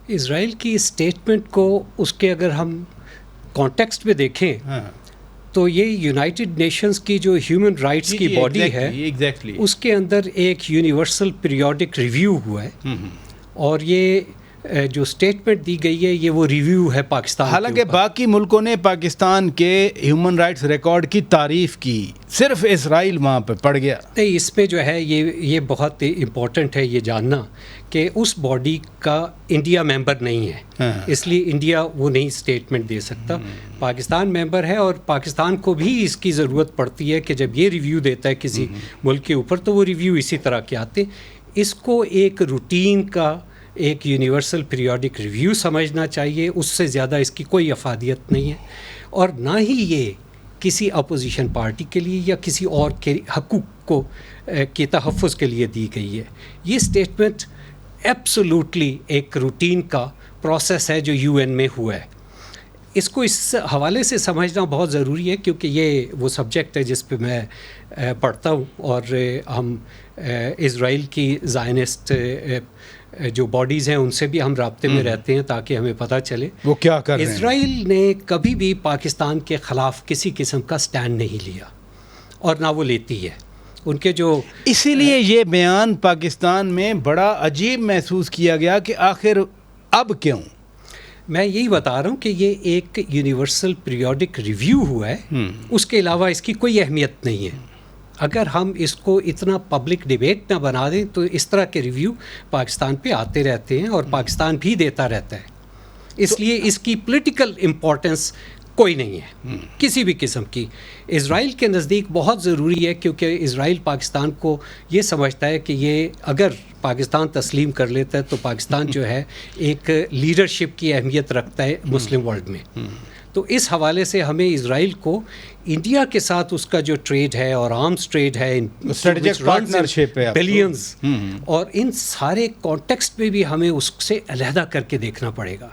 اسرائیل کی اسٹیٹمنٹ کو اس کے اگر ہم کانٹیکسٹ میں دیکھیں تو یہ یونائٹڈ نیشنز کی جو ہیومن رائٹس کی باڈی ہے اس کے اندر ایک یونیورسل پیریوڈک ریویو ہوا ہے، اور یہ جو اسٹیٹمنٹ دی گئی ہے یہ وہ ریویو ہے پاکستان. حالانکہ باقی ملکوں نے پاکستان کے ہیومن رائٹس ریکارڈ کی تعریف کی، صرف اسرائیل وہاں پہ پڑ گیا. نہیں، اس میں جو ہے یہ بہت امپورٹنٹ ہے یہ جاننا کہ اس باڈی کا انڈیا ممبر نہیں ہے، اس لیے انڈیا وہ نہیں اسٹیٹمنٹ دے سکتا. پاکستان ممبر ہے، اور پاکستان کو بھی اس کی ضرورت پڑتی ہے کہ جب یہ ریویو دیتا ہے کسی ملک کے اوپر تو وہ ریویو اسی طرح کے آتے. اس کو ایک روٹین کا ایک یونیورسل پیریوڈک ریویو سمجھنا چاہیے، اس سے زیادہ اس کی کوئی افادیت نہیں ہے، اور نہ ہی یہ کسی اپوزیشن پارٹی کے لیے یا کسی اور کے حقوق کے تحفظ کے لیے دی گئی ہے. یہ اسٹیٹمنٹ ایبسولوٹلی ایک روٹین کا پروسیس ہے جو UN میں ہوا ہے. اس کو اس حوالے سے سمجھنا بہت ضروری ہے کیونکہ یہ وہ سبجیکٹ ہے جس پہ میں پڑھتا ہوں، اور ہم اسرائیل کی زائنسٹ جو باڈیز ہیں ان سے بھی ہم رابطے میں رہتے ہیں تاکہ ہمیں پتہ چلے وہ کیا کر رہے ہیں. اسرائیل نے کبھی بھی پاکستان کے خلاف کسی قسم کا سٹینڈ نہیں لیا، اور نہ وہ لیتی ہے. ان کے جو اسی لیے یہ بیان پاکستان میں بڑا عجیب محسوس کیا گیا کہ آخر اب کیوں. میں یہی بتا رہا ہوں کہ یہ ایک یونیورسل پیریوڈک ریویو ہوا ہے، اس کے علاوہ اس کی کوئی اہمیت نہیں ہے. اگر ہم اس کو اتنا پبلک ڈیبیٹ نہ بنا دیں تو اس طرح کے ریویو پاکستان پہ آتے رہتے ہیں، اور پاکستان بھی دیتا رہتا ہے. اس لیے اس کی پولیٹیکل امپورٹنس کوئی نہیں ہے کسی بھی قسم کی. اسرائیل کے نزدیک بہت ضروری ہے کیونکہ اسرائیل پاکستان کو یہ سمجھتا ہے کہ یہ اگر پاکستان تسلیم کر لیتا ہے تو پاکستان جو ہے ایک لیڈرشپ کی اہمیت رکھتا ہے مسلم ورلڈ میں. تو اس حوالے سے ہمیں اسرائیل کو انڈیا کے ساتھ اس کا جو ٹریڈ ہے اور آرمز ٹریڈ ہے، اسٹریٹجک پارٹنرشپ ہے، بلینز، اور ان سارے کانٹیکسٹ میں بھی ہمیں اس سے علیحدہ کر کے دیکھنا پڑے گا.